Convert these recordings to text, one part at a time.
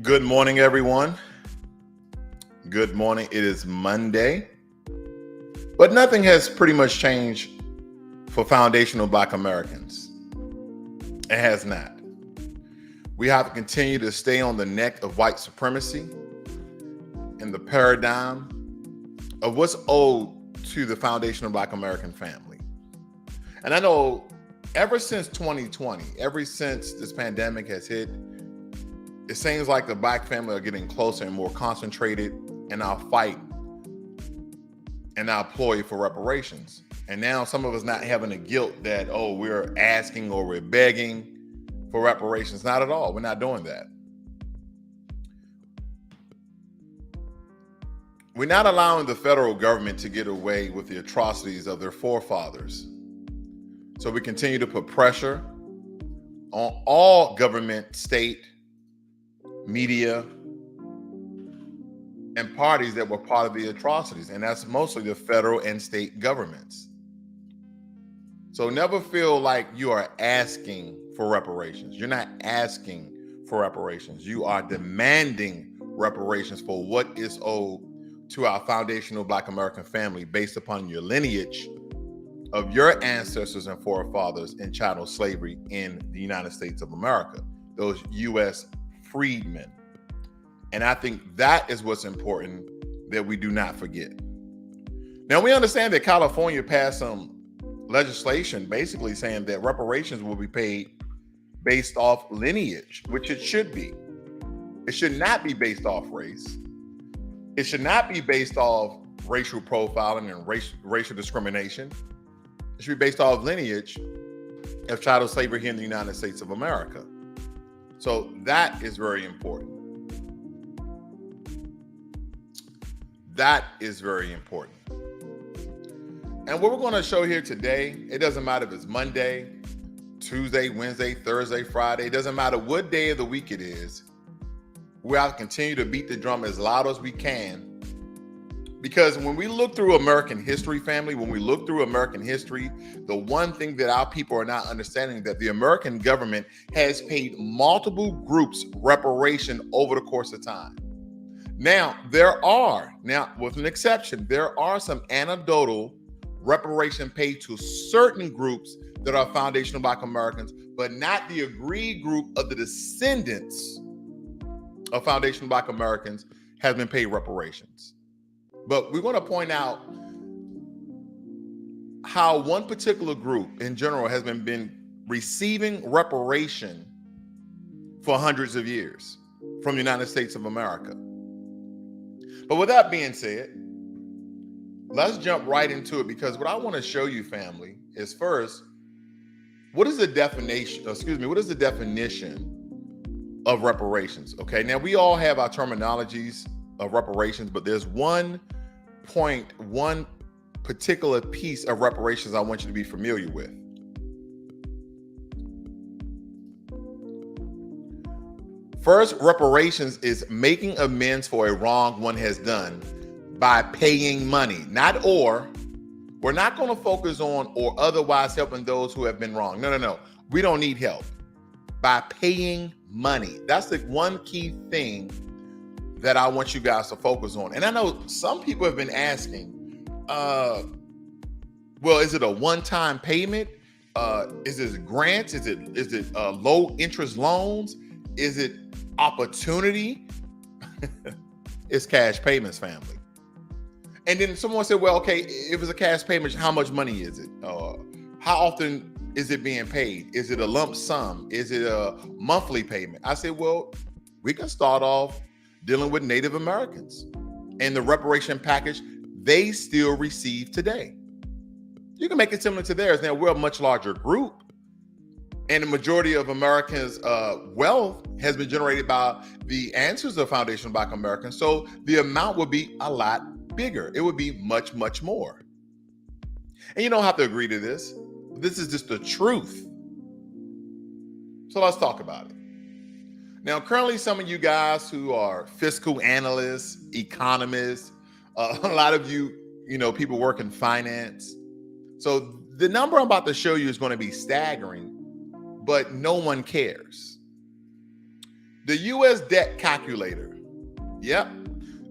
Good morning, everyone. Good morning. It is Monday, but nothing has pretty much changed for foundational Black Americans. It has not. We have to continue to stay on the neck of white supremacy and the paradigm of what's owed to the foundational Black American family. And I know ever since 2020, ever since this pandemic has hit, it seems like the Black family are getting closer and more concentrated in our fight and our ploy for reparations. And now some of us not having the guilt that, we're asking or we're begging for reparations. Not at all. We're not doing that. We're not allowing the federal government to get away with the atrocities of their forefathers. So we continue to put pressure on all government, state, media, and parties that were part of the atrocities, and that's mostly the federal and state governments. So never feel like you are asking for reparations. You're not asking for reparations. You are demanding reparations for what is owed to our foundational Black American family based upon your lineage of your ancestors and forefathers in chattel slavery in the United States of America, those U.S. freedmen. And I think that is what's important that we do not forget. Now, we understand that California passed some legislation basically saying that reparations will be paid based off lineage, which it should be. It should not be based off race. It should not be based off racial profiling and racial discrimination. It should be based off lineage of chattel slavery here in the United States of America. So that is very important. That is very important. And what we're going to show here today, it doesn't matter if it's Monday, Tuesday, Wednesday, Thursday, Friday. It doesn't matter what day of the week it is. We have to continue to beat the drum as loud as we can. Because when we look through American history, family, when we look through American history, the one thing that our people are not understanding that the American government has paid multiple groups reparation over the course of time. Now, with an exception, there are some anecdotal reparation paid to certain groups that are foundational Black Americans, but not the agreed group of the descendants of foundational Black Americans has been paid reparations. But we're going to point out how one particular group in general has been receiving reparation for hundreds of years from the United States of America. But with that being said, let's jump right into it, because what I want to show you, family, is first, what is the definition of reparations? Okay, now we all have our terminologies of reparations, but there's one particular piece of reparations I want you to be familiar with. First, reparations is making amends for a wrong one has done by paying money. We're not going to focus on or otherwise helping those who have been wrong. No. We don't need help. By paying money. That's the one key thing that I want you guys to focus on. And I know some people have been asking, is it a one-time payment? Is it grants? Is it low interest loans? Is it opportunity? It's cash payments, family. And then someone said, well, okay, if it's a cash payment, how much money is it? How often is it being paid? Is it a lump sum? Is it a monthly payment? I said, well, we can start off dealing with Native Americans and the reparation package they still receive today. You can make it similar to theirs. Now, we're a much larger group, and the majority of Americans' wealth has been generated by the ancestors of foundational Black Americans. So the amount would be a lot bigger. It would be much, much more. And you don't have to agree to this. This is just the truth. So let's talk about it. Now, currently, some of you guys who are fiscal analysts, economists, a lot of you, people work in finance. So the number I'm about to show you is going to be staggering, but no one cares. The U.S. debt calculator. Yep.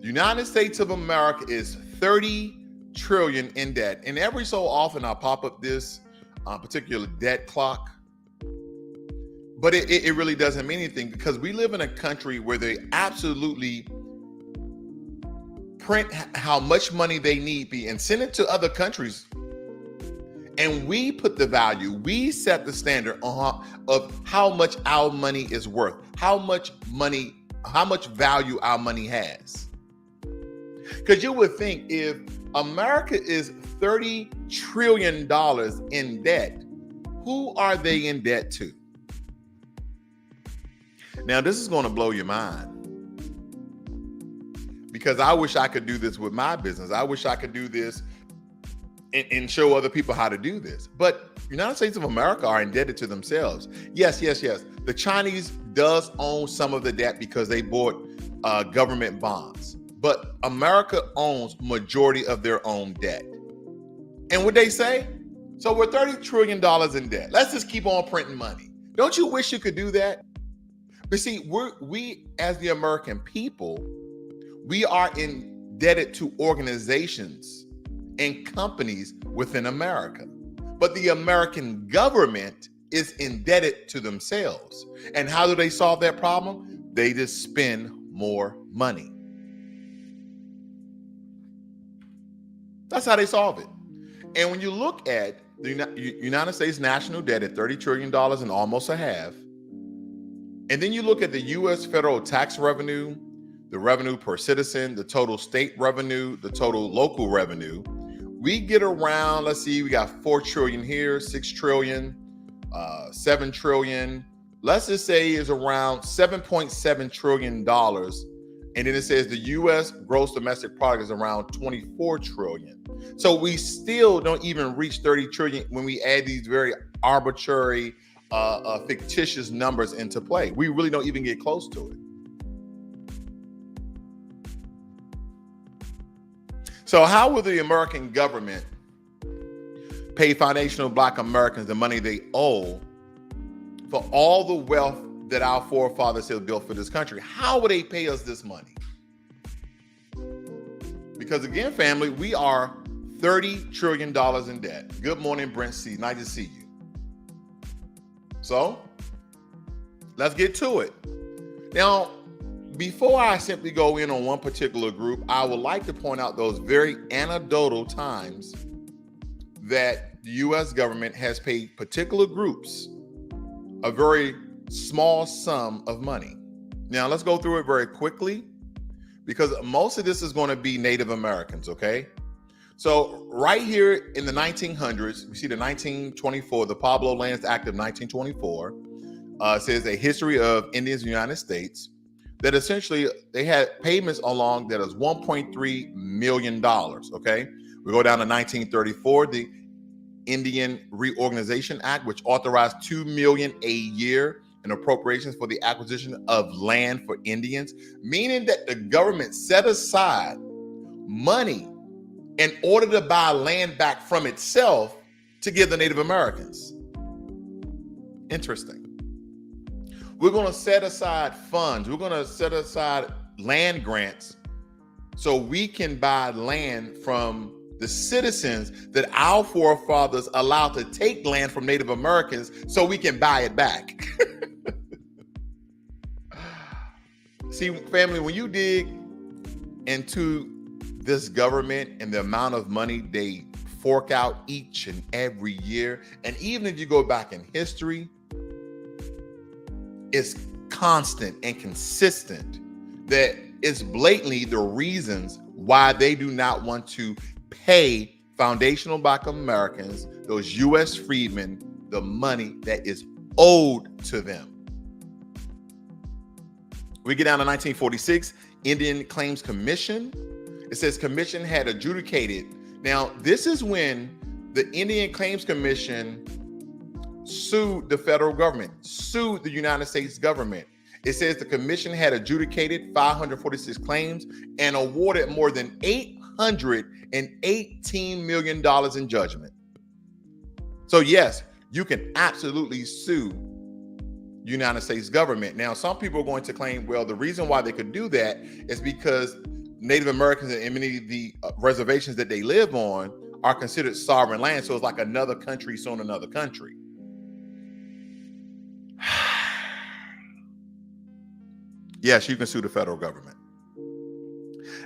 The United States of America is 30 trillion in debt. And every so often I pop up this particular debt clock. But it really doesn't mean anything, because we live in a country where they absolutely print how much money they need and send it to other countries. And we put the value, we set the standard of how much our money is worth, how much value our money has. Because you would think, if America is $30 trillion in debt, who are they in debt to? Now, this is going to blow your mind, because I wish I could do this with my business. I wish I could do this and show other people how to do this. But the United States of America are indebted to themselves. Yes. The Chinese does own some of the debt because they bought government bonds. But America owns majority of their own debt. And what they say? So we're $30 trillion in debt. Let's just keep on printing money. Don't you wish you could do that? But see, we as the American people, we are indebted to organizations and companies within America. But the American government is indebted to themselves. And how do they solve that problem? They just spend more money. That's how they solve it. And when you look at the United States national debt at $30 trillion and almost a half, and then you look at the U.S. federal tax revenue, the revenue per citizen, the total state revenue, the total local revenue, we get around, let's see, we got 4 trillion here, 6 trillion, 7 trillion. Let's just say is around $7.7 trillion. And then it says the U.S. gross domestic product is around 24 trillion. So we still don't even reach 30 trillion when we add these very arbitrary, fictitious numbers into play. We really don't even get close to it. So how will the American government pay foundational Black Americans the money they owe for all the wealth that our forefathers have built for this country? How will they pay us this money? Because again, family, we are $30 trillion in debt. Good morning, Brent C. Nice to see you. So let's get to it. Now, before I simply go in on one particular group, I would like to point out those very anecdotal times that the U.S. government has paid particular groups a very small sum of money. Now, let's go through it very quickly, because most of this is going to be Native Americans, okay? So right here in the 1900s, we see the 1924, the Pueblo Lands Act of 1924 says a history of Indians in the United States, that essentially they had payments along that is $1.3 million, okay? We go down to 1934, the Indian Reorganization Act, which authorized $2 million a year in appropriations for the acquisition of land for Indians, meaning that the government set aside money in order to buy land back from itself to give the Native Americans. Interesting. We're going to set aside funds. We're going to set aside land grants so we can buy land from the citizens that our forefathers allowed to take land from Native Americans so we can buy it back. See, family, when you dig into this government and the amount of money they fork out each and every year, and even if you go back in history, it's constant and consistent that it's blatantly the reasons why they do not want to pay foundational Black Americans, those U.S. freedmen, the money that is owed to them. We get down to 1946, Indian Claims Commission. It says commission had adjudicated. Now, this is when the Indian Claims Commission sued the federal government, sued the United States government. It says the commission had adjudicated 546 claims and awarded more than $818 million in judgment. So yes, you can absolutely sue United States government. Now, some people are going to claim, well, the reason why they could do that is because Native Americans and many of the reservations that they live on are considered sovereign land. So it's like another country suing another country. Yes, you can sue the federal government.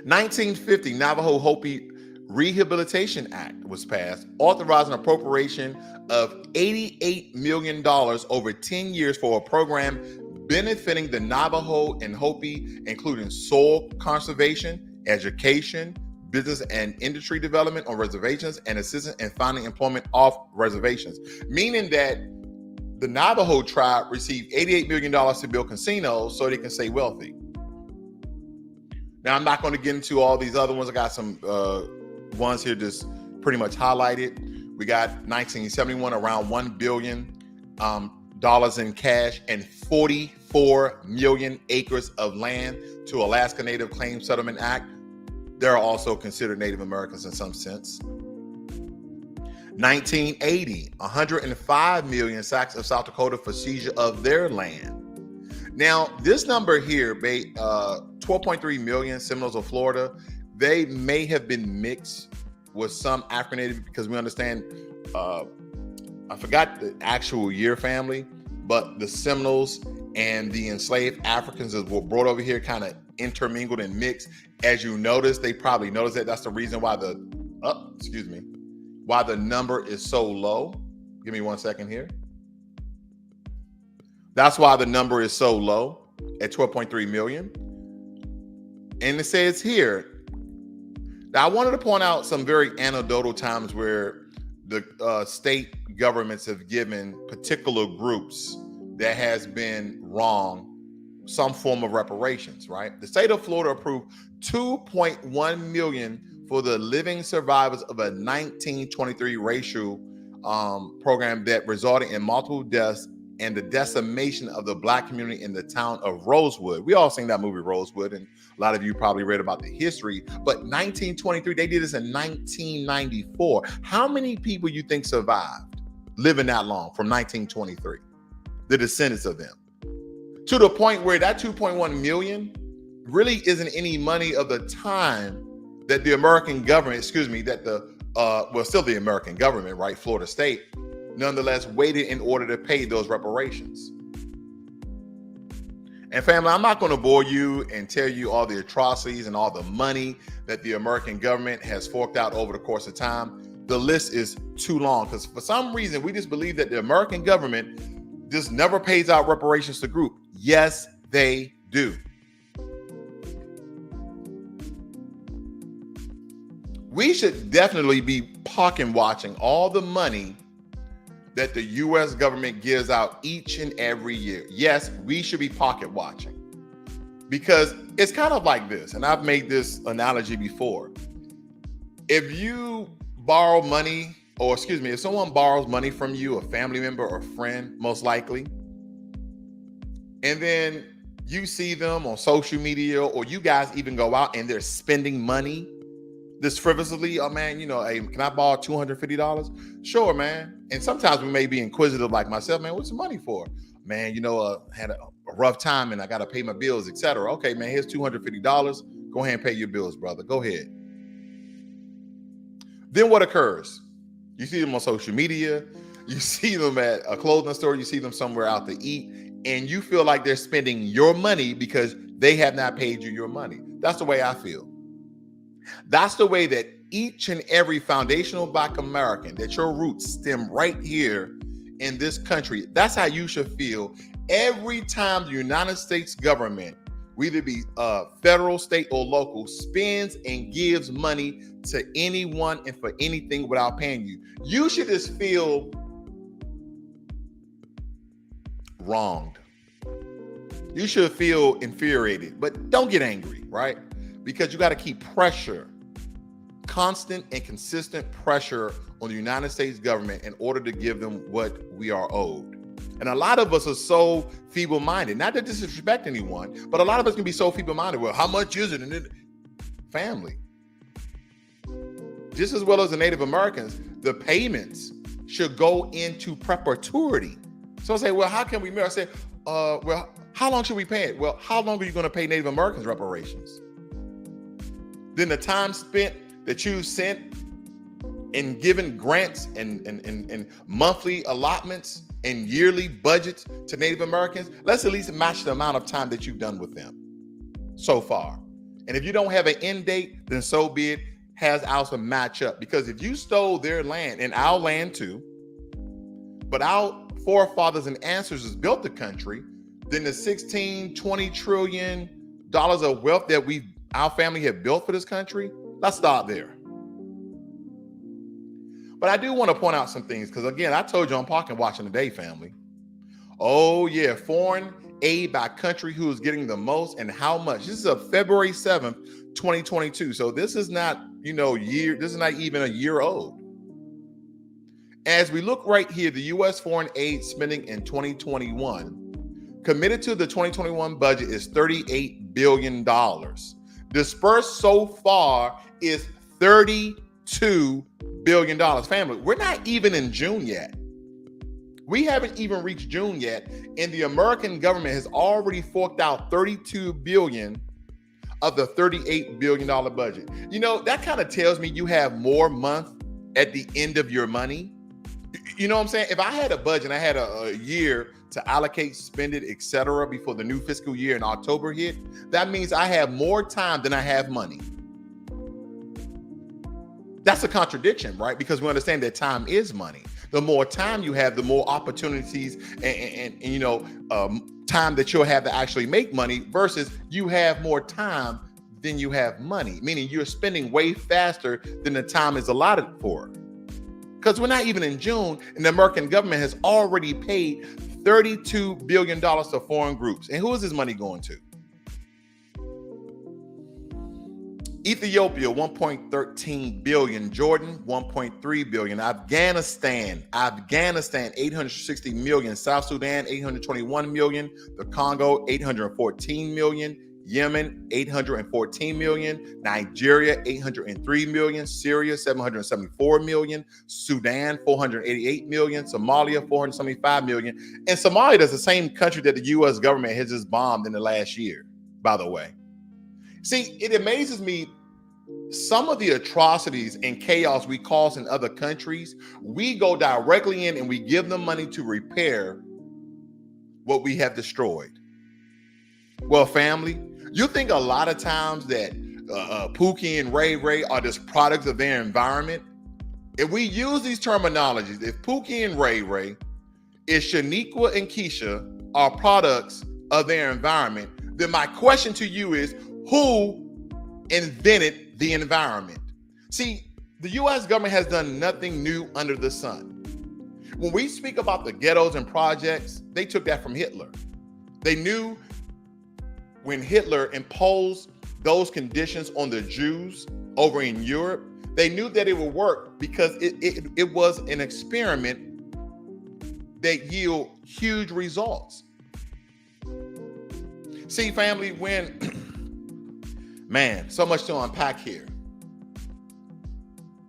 1950 Navajo Hopi Rehabilitation Act was passed, authorizing appropriation of $88 million over 10 years for a program benefiting the Navajo and Hopi, including soil conservation, education, business and industry development on reservations, and assistance in finding employment off reservations. Meaning that the Navajo tribe received $88 million to build casinos so they can stay wealthy. Now, I'm not going to get into all these other ones. I got some ones here just pretty much highlighted. We got 1971, around $1 billion in cash and 44 million acres of land to Alaska Native Claims Settlement Act. They're also considered Native Americans in some sense. 1980, 105 million sacks of South Dakota for seizure of their land. Now, this number here, 12.3 million Seminoles of Florida, they may have been mixed with some African Native, because we understand, I forgot the actual year family, but the Seminoles and the enslaved Africans that were brought over here kind of intermingled and mixed. As you notice, they probably noticed that. That's the reason why why the number is so low. Give me 1 second here. That's why the number is so low at 12.3 million. And it says here, now I wanted to point out some very anecdotal times where the state governments have given particular groups that has been wrong some form of reparations, right? The state of Florida approved $2.1 million for the living survivors of a 1923 racial program that resulted in multiple deaths and the decimation of the Black community in the town of Rosewood. We all seen that movie Rosewood, and a lot of you probably read about the history. But 1923, they did this in 1994. How many people you think survived living that long from 1923? The descendants of them. To the point where that 2.1 million really isn't any money of the time that the American government, still the American government, right? Florida State, nonetheless waited in order to pay those reparations. And family, I'm not going to bore you and tell you all the atrocities and all the money that the American government has forked out over the course of time. The list is too long because for some reason, we just believe that the American government just never pays out reparations to group. Yes, they do. We should definitely be pocket watching all the money that the U.S. government gives out each and every year. Yes, we should be pocket watching because it's kind of like this. And I've made this analogy before. If you borrow money, if someone borrows money from you, a family member or friend, most likely, and then you see them on social media or you guys even go out and they're spending money this frivolously, oh man, hey, can I borrow $250? Sure, man. And sometimes we may be inquisitive like myself, man, what's the money for? Man, had a rough time and I got to pay my bills, etc. Okay, man, here's $250. Go ahead and pay your bills, brother. Go ahead. Then what occurs? You see them on social media, you see them at a clothing store, you see them somewhere out to eat, and you feel like they're spending your money because they have not paid you your money. That's the way I feel. That's the way that each and every foundational Black American, that your roots stem right here in this country. That's how you should feel every time the United States government, whether it be federal, state, or local, spends and gives money to anyone and for anything without paying you. You should just feel wronged. You should feel infuriated, but don't get angry, right? Because you got to keep pressure, constant and consistent pressure on the United States government in order to give them what we are owed. And a lot of us are so feeble-minded, not to disrespect anyone, but a lot of us can be so feeble-minded. Well, how much is it? And family. Just as well as the Native Americans, the payments should go into perpetuity. So I say, well, how can we mirror? I say, Well, how long should we pay it? Well, how long are you going to pay Native Americans reparations? Then the time spent that you sent in giving grants and monthly allotments and yearly budgets to Native Americans, let's at least match the amount of time that you've done with them so far. And if you don't have an end date, then so be it. Has ours to match up. Because if you stole their land and our land too, but our forefathers and ancestors built the country, then the 16-20 trillion dollars of wealth that our family have built for this country, let's start there. But I do want to point out some things, because again, I told you I'm parking watching today, family. Oh yeah, foreign aid by country who is getting the most and how much. This is a February 7th, 2022. So this is not, this is not even a year old. As we look right here, the U.S. foreign aid spending in 2021, committed to the 2021 budget is $38 billion. Dispersed so far is $32 billion. Family, we're not even in June yet. We haven't even reached June yet, and the American government has already forked out $32 billion of the $38 billion budget. That kind of tells me you have more month at the end of your money. You know what I'm saying? If I had a budget, I had a year to allocate, spend it, etc., before the new fiscal year in October hit, that means I have more time than I have money. That's a contradiction, right? Because we understand that time is money. The more time you have, the more opportunities and time that you'll have to actually make money, versus you have more time than you have money, meaning you're spending way faster than the time is allotted for. Because we're not even in June, and the American government has already paid $32 billion to foreign groups. And who is this money going to? Ethiopia, 1.13 billion. Jordan, 1.3 billion. Afghanistan, 860 million. South Sudan, 821 million. The Congo, 814 million. Yemen, 814 million. Nigeria, 803 million. Syria, 774 million. Sudan, 488 million. Somalia, 475 million. And Somalia is the same country that the U.S. government has just bombed in the last year, by the way. See, it amazes me, some of the atrocities and chaos we cause in other countries, we go directly in and we give them money to repair what we have destroyed. Well, family, you think a lot of times that Pookie and Ray Ray are just products of their environment? If we use these terminologies, if Pookie and Ray Ray, if Shaniqua and Keisha are products of their environment, then my question to you is, who invented the environment? See, the U.S. government has done nothing new under the sun. When we speak about the ghettos and projects, they took that from Hitler. They knew when Hitler imposed those conditions on the Jews over in Europe, they knew that it would work because it was an experiment that yield huge results. See, family, man, so much to unpack here.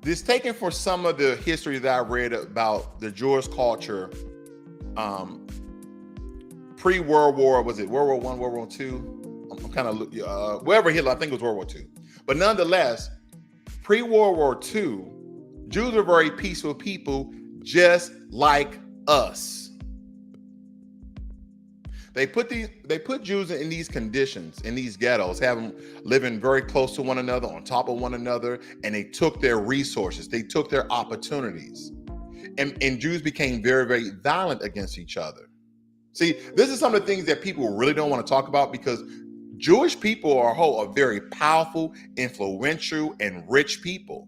This taken for some of the history that I read about the Jewish culture pre-World War, was it World War I, World War II? I'm kind of, wherever Hitler, I think it was World War II. But nonetheless, pre-World War II, Jews were very peaceful people just like us. They put Jews in these conditions, in these ghettos, have them living very close to one another, on top of one another, and they took their resources, they took their opportunities. And Jews became very, very violent against each other. See, this is some of the things that people really don't want to talk about, because Jewish people are very powerful, influential, and rich people.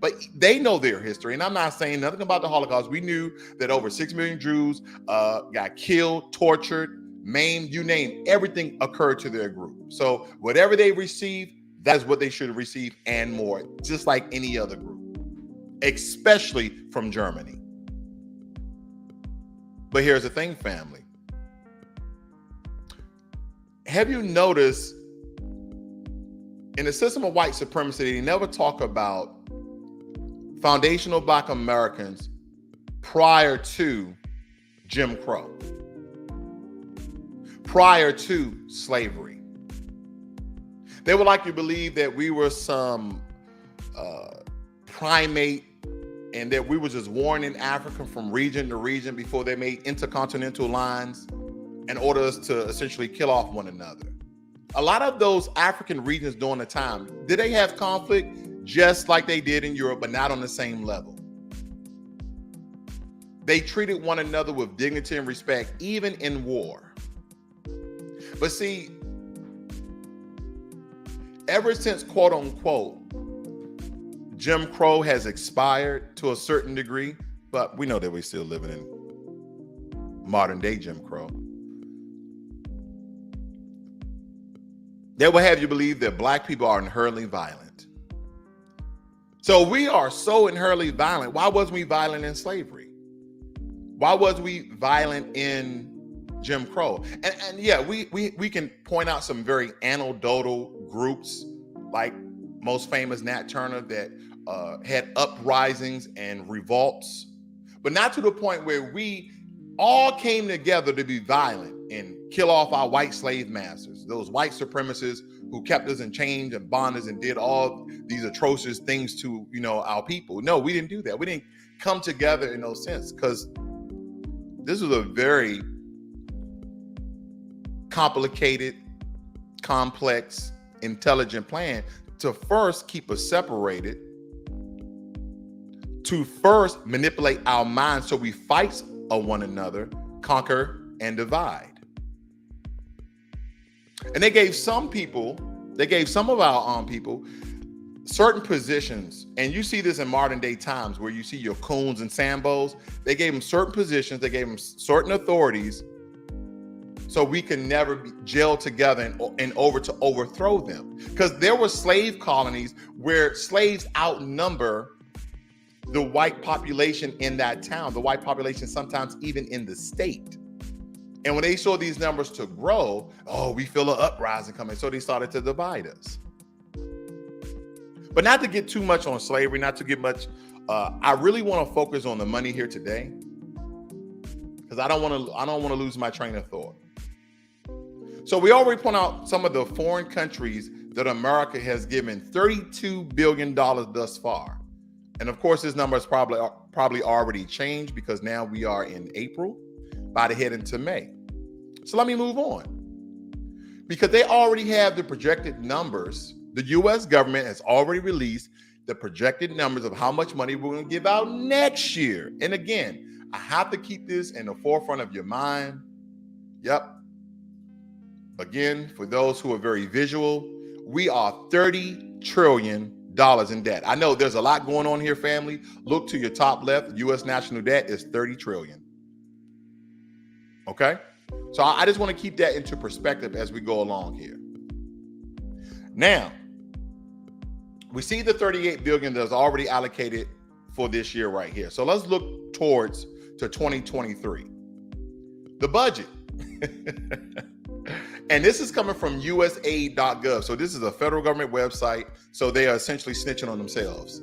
But they know their history. And I'm not saying nothing about the Holocaust. We knew that over 6 million Jews got killed, tortured, maimed, you name, everything occurred to their group. So whatever they received, that is what they should receive and more, just like any other group, especially from Germany. But here's the thing, family. Have you noticed in the system of white supremacy, they never talk about foundational Black Americans prior to Jim Crow? prior to slavery. They would like to believe that we were some primate and that we were just worn in Africa from region to region before they made intercontinental lines in order us to essentially kill off one another. A lot of those African regions during the time, did they have conflict? Just like they did in Europe, but not on the same level. They treated one another with dignity and respect, even in war. But see, ever since quote unquote, Jim Crow has expired to a certain degree, but we know that we're still living in modern day Jim Crow. They will have you believe that Black people are inherently violent. So we are so inherently violent. Why wasn't we violent in slavery? Why was we violent in Jim Crow? And yeah, we can point out some very anecdotal groups, like most famous Nat Turner, that had uprisings and revolts, but not to the point where we all came together to be violent and kill off our white slave masters, those white supremacists who kept us in chains and bondage and did all these atrocious things to, our people. No, we didn't do that. We didn't come together in those sense, because this was a very complicated, complex, intelligent plan to first keep us separated, to first manipulate our minds so we fight one another, conquer, and divide. And they gave some of our people certain positions, and you see this in modern day times where you see your coons and sambos. They gave them certain positions, they gave them certain authorities, so we can never be jailed together and overthrow them. Because there were slave colonies where slaves outnumber the white population in that town, the white population sometimes even in the state. And when they saw these numbers to grow, we feel an uprising coming. So they started to divide us. But not to get too much on slavery, not to get much, I really want to focus on the money here today, because I don't want to lose my train of thought. So we already point out some of the foreign countries that America has given $32 billion thus far. And of course, this number is probably already changed, because now we are in April, about to head into May. So let me move on, because they already have the projected numbers. The U.S. government has already released the projected numbers of how much money we're going to give out next year. And again, I have to keep this in the forefront of your mind. Yep. Again, for those who are very visual, we are $30 trillion in debt. I know there's a lot going on here, family. Look to your top left. U.S. national debt is $30 trillion. Okay? So I just want to keep that into perspective as we go along here. Now, we see the $38 billion that's already allocated for this year right here. So let's look towards to 2023. The budget. And this is coming from usaid.gov. So this is a federal government website. So they are essentially snitching on themselves.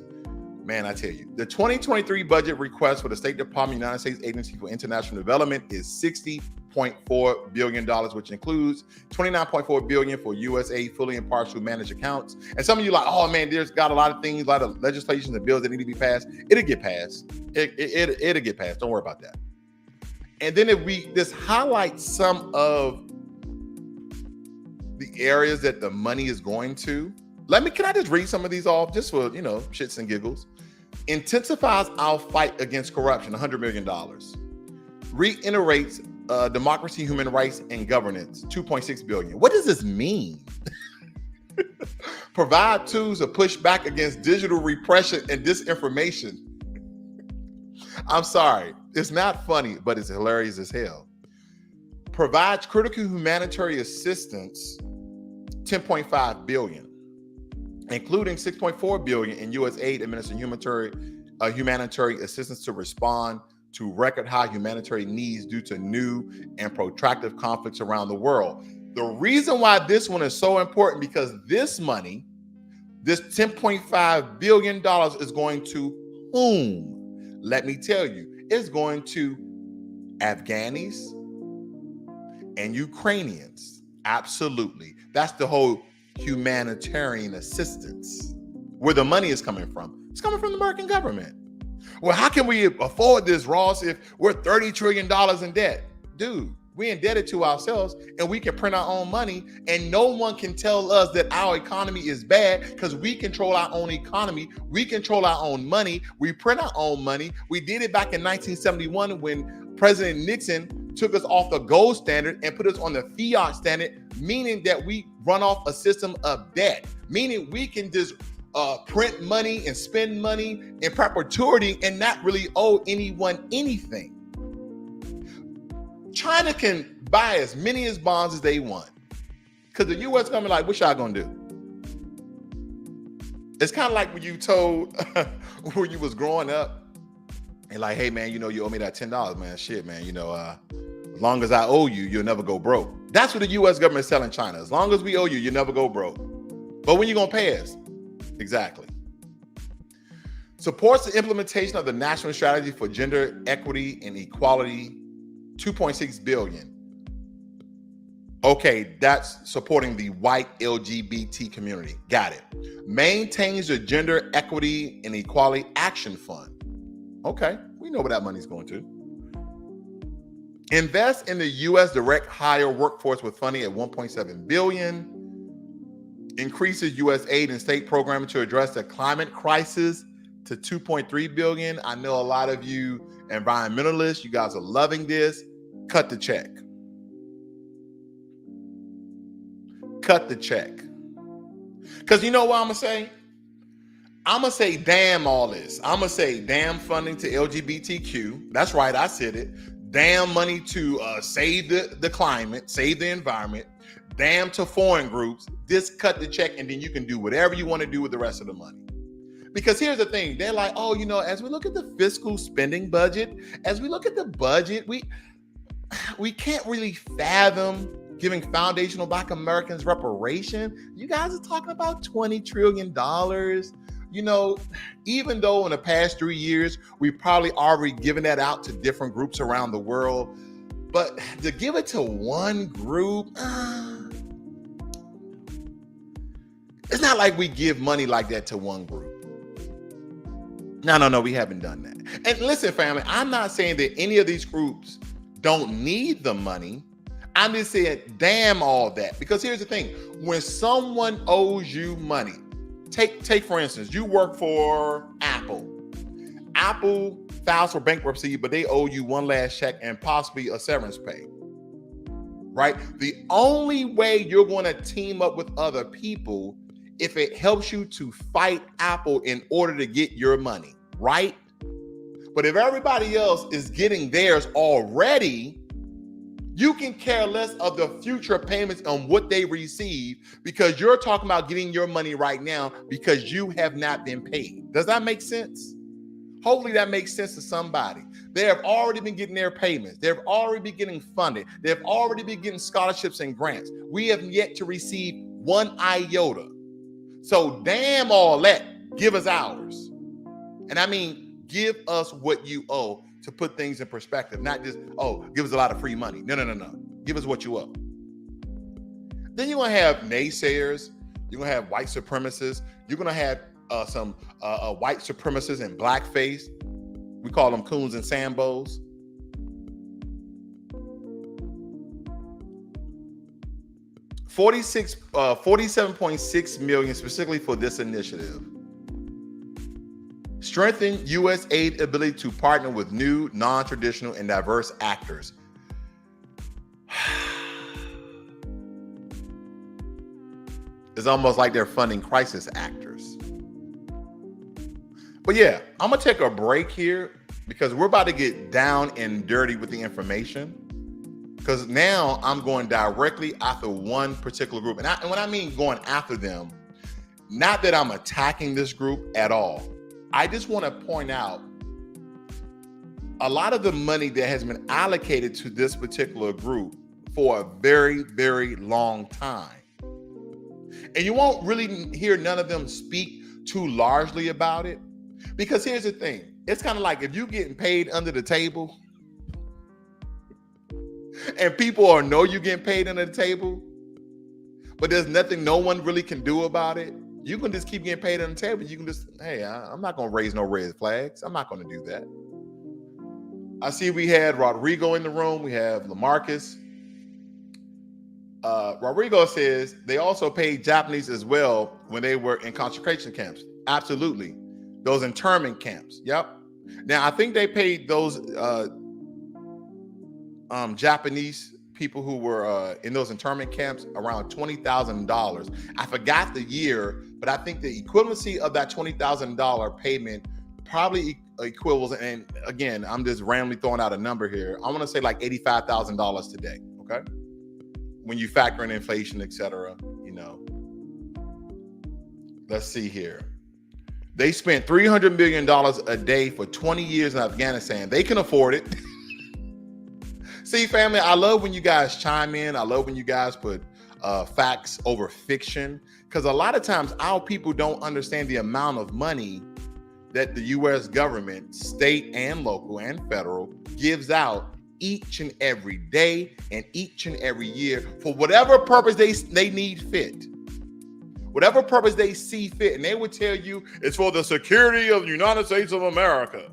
Man, I tell you, the 2023 budget request for the State Department, United States Agency for International Development, is $60.4 billion, which includes $29.4 billion for USAID fully and partial managed accounts. And some of you are like, oh man, there's got a lot of things, a lot of legislation and bills that need to be passed. It'll get passed. It'll get passed. Don't worry about that. And then this highlights some of the areas that the money is going to. Can I just read some of these off just for, shits and giggles? Intensifies our fight against corruption, $100 million. Reiterates democracy, human rights, and governance, $2.6 billion. What does this mean? Provide tools to push back against digital repression and disinformation. I'm sorry, it's not funny, but it's hilarious as hell. Provides critical humanitarian assistance, $10.5 billion, including $6.4 billion in U.S. aid administering humanitarian assistance to respond to record high humanitarian needs due to new and protracted conflicts around the world. The reason why this one is so important, because this money, this $10.5 billion is going to whom? Let me tell you, it's going to Afghanis, and Ukrainians. Absolutely. That's the whole humanitarian assistance. Where the money is coming from. It's coming from the American government. Well, how can we afford this, Ross, if we're $30 trillion in debt? Dude, we're indebted to ourselves and we can print our own money, and no one can tell us that our economy is bad because we control our own economy. We control our own money. We print our own money. We did it back in 1971 when President Nixon took us off the gold standard and put us on the fiat standard, meaning that we run off a system of debt, meaning we can just print money and spend money in perpetuity and not really owe anyone anything. China can buy as many as bonds as they want because the U.S. government like, what y'all gonna do? It's kind of like when you told when you was growing up and like, hey man, you owe me that $10, man. Shit, man, as long as I owe you, you'll never go broke. That's what the U.S. government is telling China. As long as we owe you, you'll never go broke. But when you gonna pay us? Exactly. Supports the implementation of the National Strategy for Gender Equity and Equality, $2.6 billion. Okay, that's supporting the white LGBT community. Got it. Maintains the Gender Equity and Equality Action Fund. Okay, we know where that money's going to. Invest in the U.S. direct hire workforce with funding at $1.7 billion. Increases U.S. aid and state programming to address the climate crisis to $2.3 billion. I know a lot of you environmentalists, you guys are loving this. Cut the check. Cut the check. Because you know what I'm going to say? I'm going to say damn all this. I'm going to say damn funding to LGBTQ. That's right, I said it. Damn money to save the climate, save the environment. Damn to foreign groups. Just cut the check and then you can do whatever you want to do with the rest of the money. Because here's the thing. They're like, oh, as we look at the fiscal spending budget, as we look at the budget, we can't really fathom giving foundational Black Americans reparation. You guys are talking about $20 trillion. Even though in the past 3 years, we probably already given that out to different groups around the world. But to give it to one group, it's not like we give money like that to one group. No, we haven't done that. And listen, family, I'm not saying that any of these groups don't need the money. I'm just saying, damn all that. Because here's the thing. When someone owes you money, take for instance, you work for Apple. Apple files for bankruptcy, but they owe you one last check and possibly a severance pay. Right? The only way you're going to team up with other people if it helps you to fight Apple in order to get your money, right? But if everybody else is getting theirs already, you can care less of the future payments on what they receive because you're talking about getting your money right now because you have not been paid. Does that make sense? Hopefully that makes sense to somebody. They have already been getting their payments. They've already been getting funded. They've already been getting scholarships and grants. We have yet to receive one iota. So damn all that, give us ours. And I mean, give us what you owe to put things in perspective, not just, give us a lot of free money. No. Give us what you owe. Then you're going to have naysayers. You're going to have white supremacists. You're going to have some white supremacists in blackface. We call them coons and sambos. $47.6 million specifically for this initiative. Strengthen U.S. aid ability to partner with new, non-traditional, and diverse actors. It's almost like they're funding crisis actors. But yeah, I'm going to take a break here because we're about to get down and dirty with the information. Because now I'm going directly after one particular group. And when I mean going after them, not that I'm attacking this group at all. I just want to point out a lot of the money that has been allocated to this particular group for a very, very long time. And you won't really hear none of them speak too largely about it. Because here's the thing. It's kind of like if you're getting paid under the table, and people know you getting paid under the table, but there's nothing no one really can do about it, you can just keep getting paid on the table. You can just, hey, I'm not going to raise no red flags. I'm not going to do that. I see we had Rodrigo in the room. We have LaMarcus. Rodrigo says they also paid Japanese as well when they were in concentration camps. Absolutely. Those internment camps. Yep. Now, I think they paid those Japanese people who were in those internment camps around $20,000. I forgot the year, but I think the equivalency of that $20,000 payment probably equals, and again, I'm just randomly throwing out a number here. I want to say like $85,000 today, okay? When you factor in inflation, etc., you know. Let's see here. They spent $300 million a day for 20 years in Afghanistan. They can afford it. See, family, I love when you guys chime in. I love when you guys put facts over fiction, because a lot of times our people don't understand the amount of money that the U.S. government, state and local and federal, gives out each and every day and each and every year for whatever purpose they need fit. Whatever purpose they see fit. And they would tell you it's for the security of the United States of America.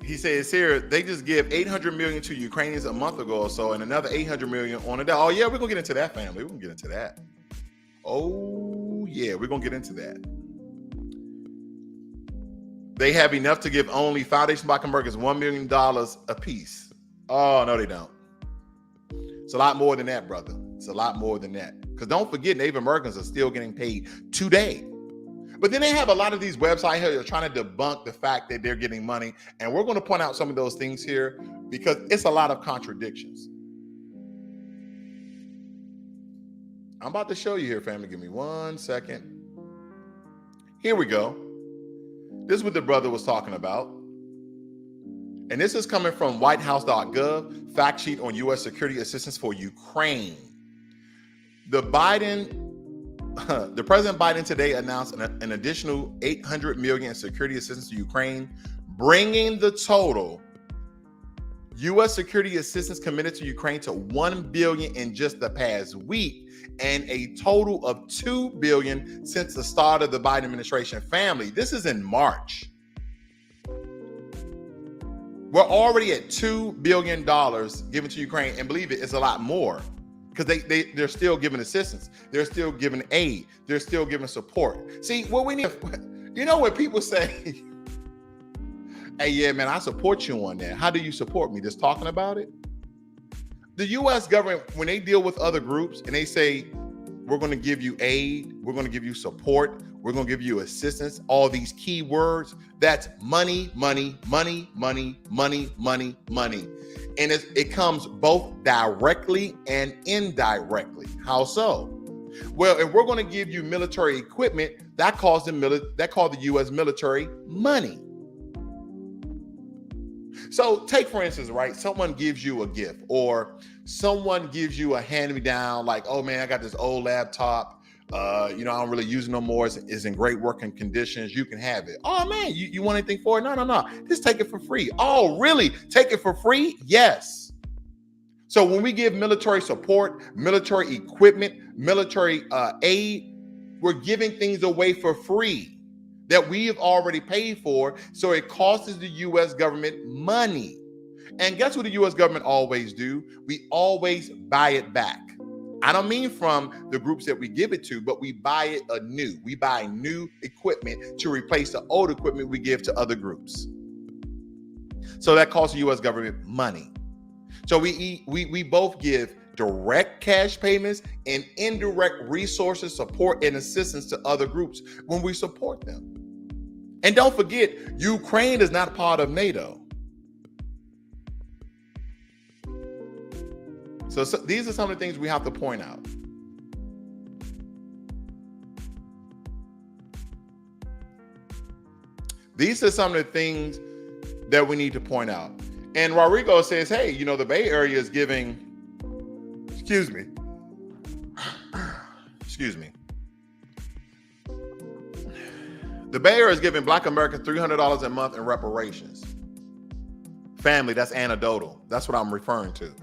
He says here, they just give $800 million to Ukrainians a month ago or so, and another $800 million on it. Oh, yeah, we're going to get into that, family. We're going to get into that. Oh, yeah, we're going to get into that. They have enough to give only Foundation Black Americans $1 million a piece. Oh, no, they don't. It's a lot more than that, brother. It's a lot more than that. Because don't forget, Native Americans are still getting paid today. But then they have a lot of these websites here that are trying to debunk the fact that they're getting money. And we're going to point out some of those things here because it's a lot of contradictions. I'm about to show you here, family. Give me 1 second. Here we go. This is what the brother was talking about. And this is coming from whitehouse.gov, fact sheet on U.S. security assistance for Ukraine. The President Biden today announced an additional $800 million in security assistance to Ukraine, bringing the total U.S. security assistance committed to Ukraine to $1 billion in just the past week, and a total of $2 billion since the start of the Biden administration. Family, this is in March. We're already at $2 billion given to Ukraine, and believe it, it's a lot more. Because they're still giving assistance. They're still giving aid. They're still giving support. See, what we need, you know, when people say, hey, yeah, man, I support you on that. How do you support me? Just talking about it? The U.S. government, when they deal with other groups and they say, we're going to give you aid, we're going to give you support, we're going to give you assistance, all these key words, that's money, money, money, money, money, money, money. And it comes both directly and indirectly. How so? Well, if we're going to give you military equipment, that calls the U.S. military money. So take, for instance, right? Someone gives you a gift, or someone gives you a hand-me-down, like, oh man, I got this old laptop. I don't really use it no more. It's in great working conditions. You can have it. Oh man, you want anything for it? No. Just take it for free. Oh, really? Take it for free? Yes. So when we give military support, military equipment, military aid, we're giving things away for free that we have already paid for. So it costs the U.S. government money. And guess what the U.S. government always do? We always buy it back. I don't mean from the groups that we give it to, but we buy it anew. We buy new equipment to replace the old equipment we give to other groups. So that costs the U.S. government money. So we both give direct cash payments and indirect resources, support, and assistance to other groups when we support them. And don't forget, Ukraine is not part of NATO. So these are some of the things we have to point out. These are some of the things that we need to point out. And Rodrigo says, hey, the Bay Area is giving, excuse me. The Bay Area is giving Black Americans $300 a month in reparations. Family, that's anecdotal. That's what I'm referring to.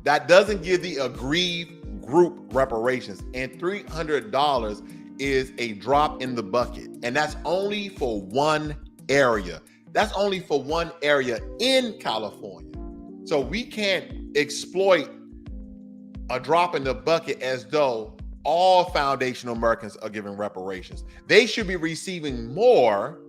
That doesn't give the aggrieved group reparations. And $300 is a drop in the bucket. And that's only for one area. That's only for one area in California. So we can't exploit a drop in the bucket as though all foundational Americans are giving reparations. They should be receiving more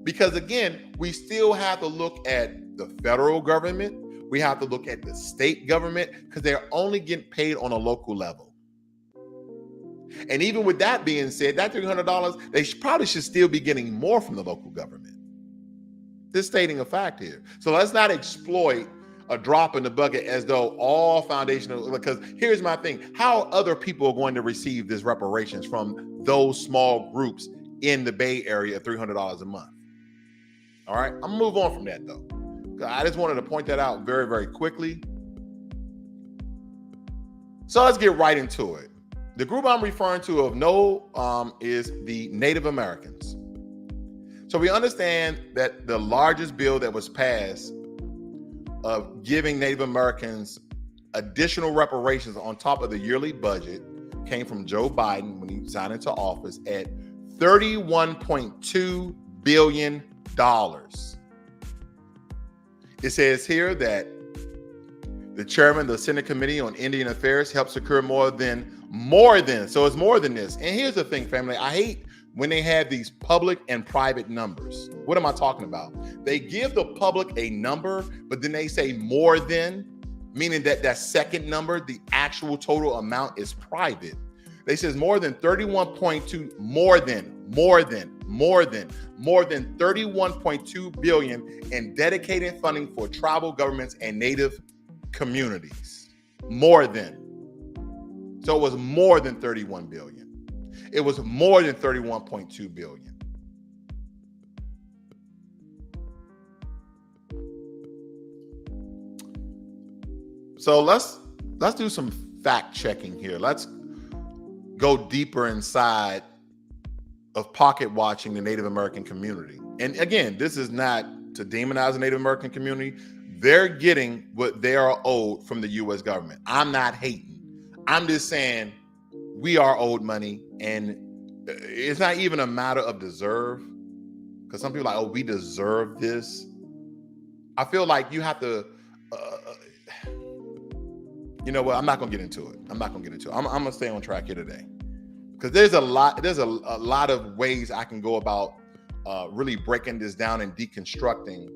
because, again, we still have to look at the federal government. We have to look at the state government because they're only getting paid on a local level. And even with that being said, that $300, they probably should still be getting more from the local government. This stating a fact here. So let's not exploit a drop in the bucket as though all foundational, because here's my thing. How are other people going to receive this reparations from those small groups in the Bay Area at $300 a month? All right, I'm gonna move on from that though. I just wanted to point that out very, very quickly. So let's get right into it. The group I'm referring to is the Native Americans. So we understand that the largest bill that was passed of giving Native Americans additional reparations on top of the yearly budget came from Joe Biden when he signed into office at $31.2 billion. It says here that the chairman of the Senate Committee on Indian Affairs helped secure more than, so it's more than this. And here's the thing, family, I hate when they have these public and private numbers. What am I talking about? They give the public a number, but then they say more than, meaning that that second number, the actual total amount, is private. They says more than 31.2, more than 31.2 billion in dedicated funding for tribal governments and Native communities. More than. So it was more than 31 billion. It was more than 31.2 billion. So let's do some fact checking here. Let's go deeper inside of pocket watching the Native American community. And again, this is not to demonize the Native American community. They're getting what they are owed from the U.S. government. I'm not hating. I'm just saying we are owed money, and it's not even a matter of deserve, because some people are like, oh, we deserve this. I feel like you have to, you know what? I'm not going to get into it. I'm going to stay on track here today, because there's a lot of ways I can go about really breaking this down and deconstructing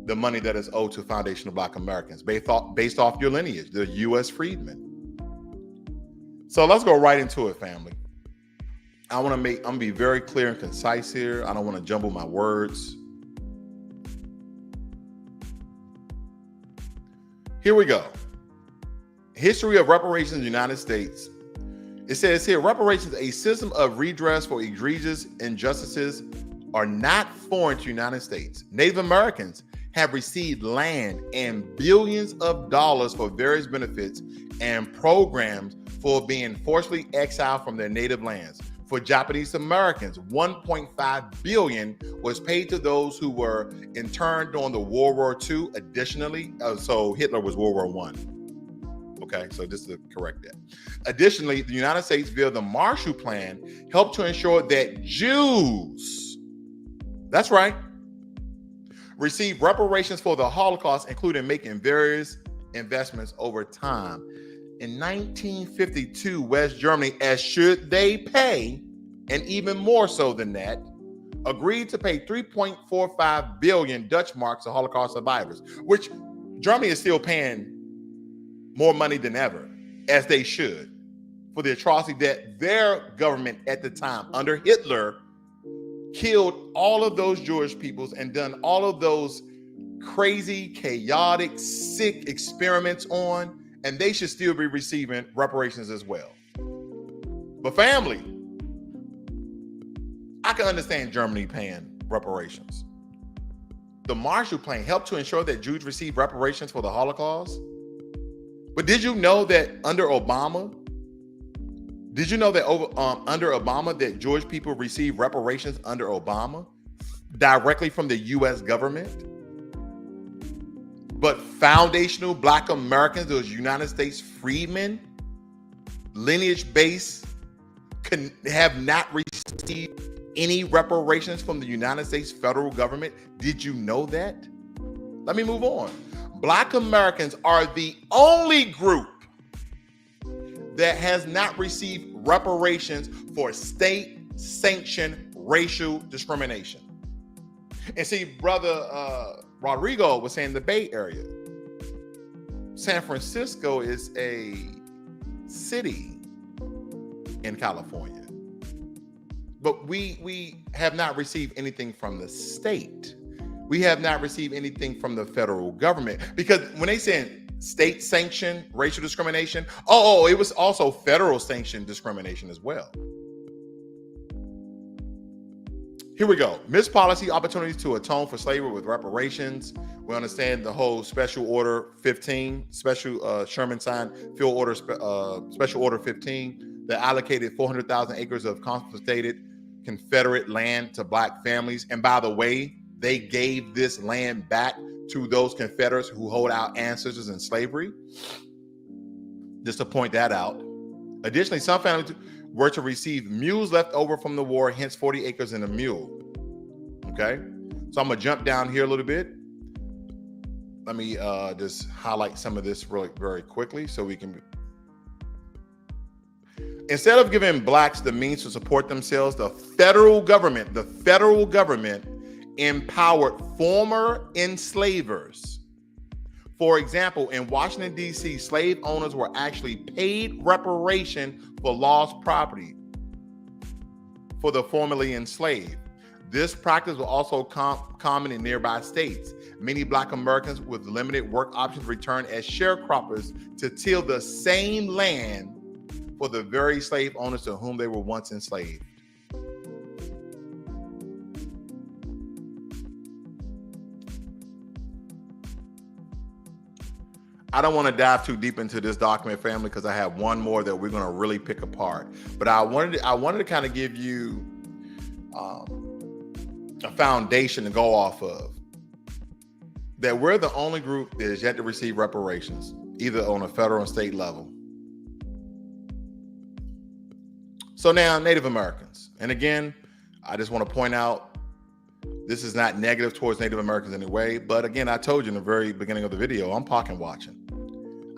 the money that is owed to foundational Black Americans based off your lineage, the U.S. freedmen. So let's go right into it, family. I'm gonna be very clear and concise here. I don't want to jumble my words. Here we go. History of reparations in the United States. It says here, reparations, a system of redress for egregious injustices, are not foreign to the United States. Native Americans have received land and billions of dollars for various benefits and programs for being forcibly exiled from their native lands. For Japanese Americans, $1.5 billion was paid to those who were interned during the World War II. Additionally, so Hitler was World War I. Okay, so just to correct that. Additionally, the United States, via the Marshall Plan, helped to ensure that Jews, that's right, receive reparations for the Holocaust, including making various investments over time. In 1952, West Germany, as should they pay, and even more so than that, agreed to pay 3.45 billion Dutch marks to Holocaust survivors, which Germany is still paying more money than ever, as they should, for the atrocity that their government at the time, under Hitler, killed all of those Jewish peoples and done all of those crazy, chaotic, sick experiments on, and they should still be receiving reparations as well. But family, I can understand Germany paying reparations. The Marshall Plan helped to ensure that Jews receive reparations for the Holocaust. But did you know that under Obama, that Jewish people received reparations under Obama? directly from the U.S. government. But foundational Black Americans, those United States freedmen, lineage-based, have not received any reparations from the United States federal government. Did you know that? Let me move on. Black Americans are the only group that has not received reparations for state-sanctioned racial discrimination. And see, brother Rodrigo was saying the Bay Area. San Francisco is a city in California. But we have not received anything from the state. We have not received anything from the federal government. Because when they say state-sanctioned racial discrimination, it was also federal-sanctioned discrimination as well. Here we go. Missed policy opportunities to atone for slavery with reparations. We understand the whole Special Order 15, Sherman signed Field Order Special Order 15 that allocated 400,000 acres of confiscated Confederate land to Black families. And by the way, they gave this land back to those Confederates who hold our ancestors in slavery. Just to point that out. Additionally, some families were to receive mules left over from the war, hence 40 acres in a mule. Okay, so I'm gonna jump down here a little bit. Let me just highlight some of this really very quickly so we can. Instead of giving Blacks the means to support themselves, the federal government empowered former enslavers. For example, in Washington, D.C., slave owners were actually paid reparation for lost property for the formerly enslaved. This practice was also common in nearby states. Many Black Americans with limited work options returned as sharecroppers to till the same land for the very slave owners to whom they were once enslaved. I don't want to dive too deep into this document, family, because I have one more that we're going to really pick apart. But I wanted to kind of give you a foundation to go off of. That we're the only group that has yet to receive reparations, either on a federal and state level. So now, Native Americans. And again, I just want to point out, this is not negative towards Native Americans in any way. But again, I told you in the very beginning of the video, I'm pocket watching.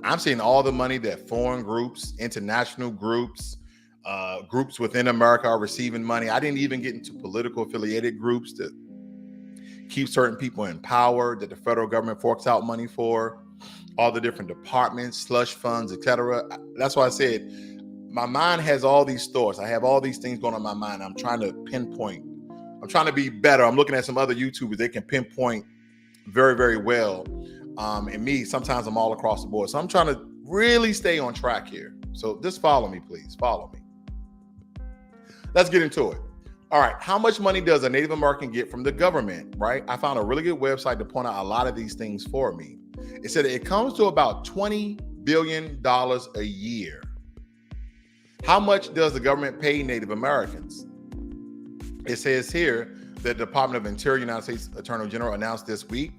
I'm seeing all the money that foreign groups, international groups, groups within America are receiving money. I didn't even get into political affiliated groups that keep certain people in power, that the federal government forks out money for, all the different departments, slush funds, etc. That's why I said my mind has all these thoughts. I have all these things going on in my mind. I'm trying to pinpoint. I'm trying to be better. I'm looking at some other YouTubers. They can pinpoint very, very well. And me, sometimes I'm all across the board. So I'm trying to really stay on track here. So just follow me, please. Follow me. Let's get into it. All right. How much money does a Native American get from the government, right? I found a really good website to point out a lot of these things for me. It said it comes to about $20 billion a year. How much does the government pay Native Americans? It says here that the Department of Interior, United States Attorney General announced this week.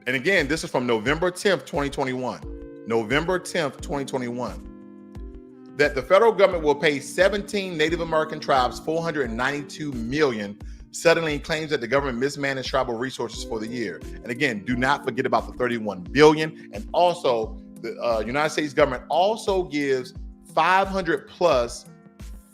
And again, this is from November 10th, 2021. November 10th, 2021. That the federal government will pay 17 Native American tribes $492 million, settling claims that the government mismanaged tribal resources for the year. And again, do not forget about the $31 billion. And also, the United States government also gives 500 plus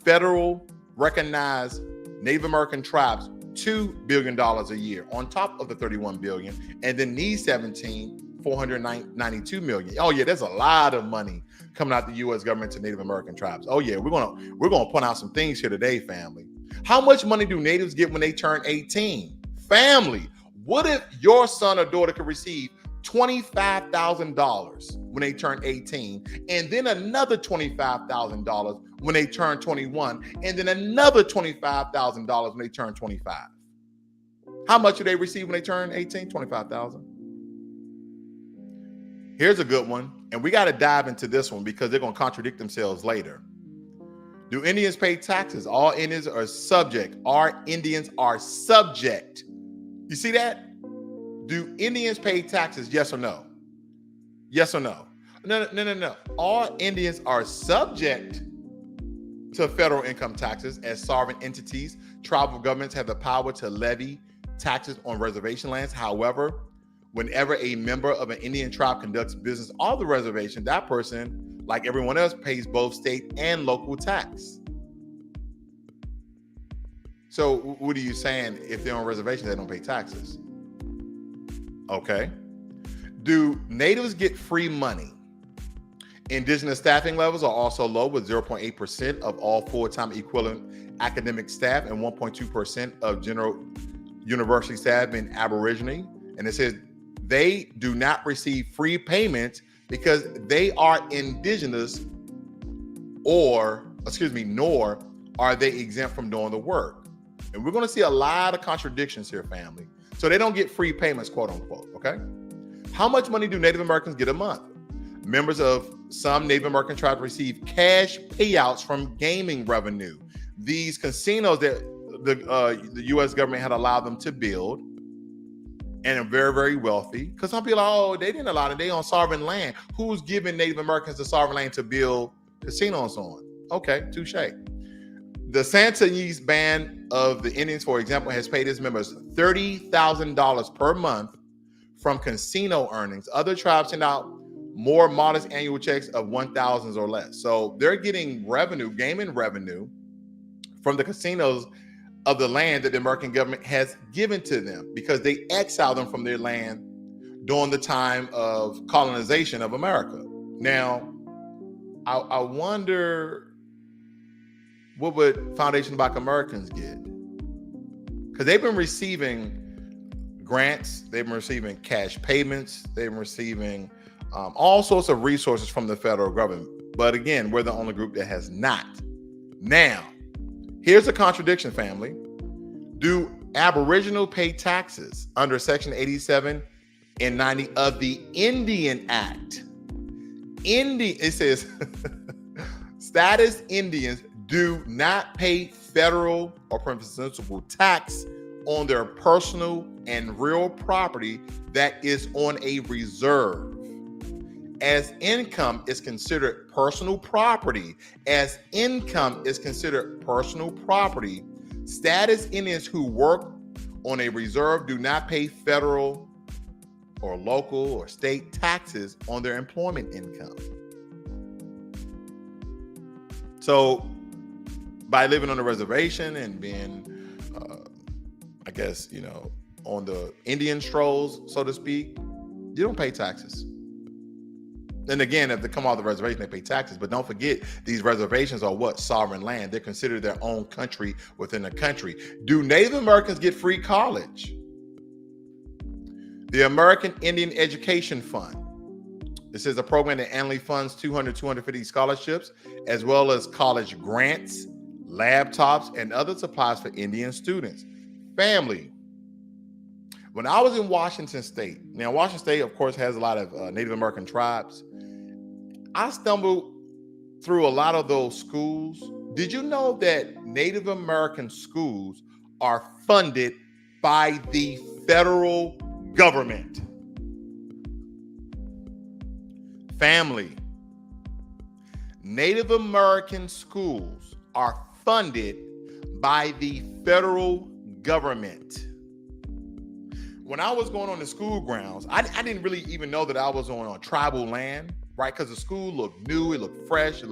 federal recognized Native American tribes $2 billion a year on top of the $31 billion. And then these 17, $492 million. Oh yeah, there's a lot of money coming out the U.S. government to Native American tribes. Oh yeah, we're gonna point out some things here today, family. How much money do natives get when they turn 18? Family, what if your son or daughter could receive $25,000 when they turn 18, and then another $25,000 when they turn 21, and then another $25,000 when they turn 25? How much do they receive when they turn 18? $25,000. Here's a good one, and we got to dive into this one because they're going to contradict themselves later. Do Indians pay taxes? All Indians are subject You see that? Do Indians pay taxes? Yes or no? Yes or no? No. All Indians are subject to federal income taxes as sovereign entities. Tribal governments have the power to levy taxes on reservation lands. However, whenever a member of an Indian tribe conducts business on the reservation, that person, like everyone else, pays both state and local tax. So what are you saying? If they're on reservations, they don't pay taxes? Okay. Do natives get free money? Indigenous staffing levels are also low, with 0.8% of all full-time equivalent academic staff and 1.2% of general university staff being Aboriginal. And it says they do not receive free payments because they are indigenous, nor are they exempt from doing the work. And we're going to see a lot of contradictions here, family. So they don't get free payments, quote unquote, okay? How much money do Native Americans get a month? Members of some Native American tribes receive cash payouts from gaming revenue. These casinos that the U.S. government had allowed them to build and are very, very wealthy. Because some people are, oh, they didn't allow it. They on sovereign land. Who's giving Native Americans the sovereign land to build casinos on? Okay, touche. The Santanese Band of the Indians, for example, has paid its members $30,000 per month from casino earnings. Other tribes send out more modest annual checks of 1,000 or less. So they're getting revenue, gaming revenue, from the casinos of the land that the American government has given to them because they exiled them from their land during the time of colonization of America. Now, I wonder, what would Foundation of Black Americans get? Because they've been receiving grants, they've been receiving cash payments, they've been receiving all sorts of resources from the federal government. But again, we're the only group that has not. Now, here's a contradiction, family. Do Aboriginal pay taxes under Section 87 and 90 of the Indian Act? It says, status Indians do not pay federal or principal tax on their personal and real property that is on a reserve. As income is considered personal property, status Indians who work on a reserve do not pay federal or local or state taxes on their employment income. So by living on a reservation and being, on the Indian strolls, so to speak, you don't pay taxes. And again, if they come off the reservation, they pay taxes. But don't forget, these reservations are what? Sovereign land. They're considered their own country within a country. Do Native Americans get free college? The American Indian Education Fund. This is a program that annually funds 250 scholarships, as well as college grants, laptops, and other supplies for Indian students. Family, when I was in Washington State, now Washington State, of course, has a lot of Native American tribes. I stumbled through a lot of those schools. Did you know that Native American schools are funded by the federal government? Family, Native American schools are funded by the federal government. When I was going on the school grounds, I didn't really even know that I was on tribal land, right? Because the school looked new, it looked fresh, it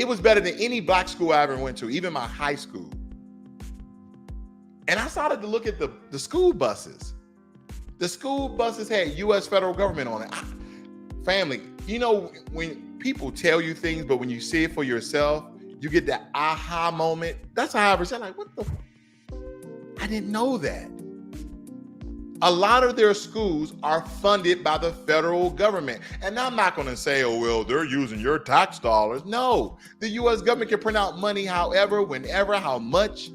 was better than any black school I ever went to, even my high school. And I started to look at the school buses. The school buses had U.S. federal government on it. Family, when people tell you things, but when you see it for yourself, you get that aha moment. That's how I was like, what the? I didn't know that. A lot of their schools are funded by the federal government. And I'm not going to say, oh, well, they're using your tax dollars. No, the U.S. government can print out money however, whenever, how much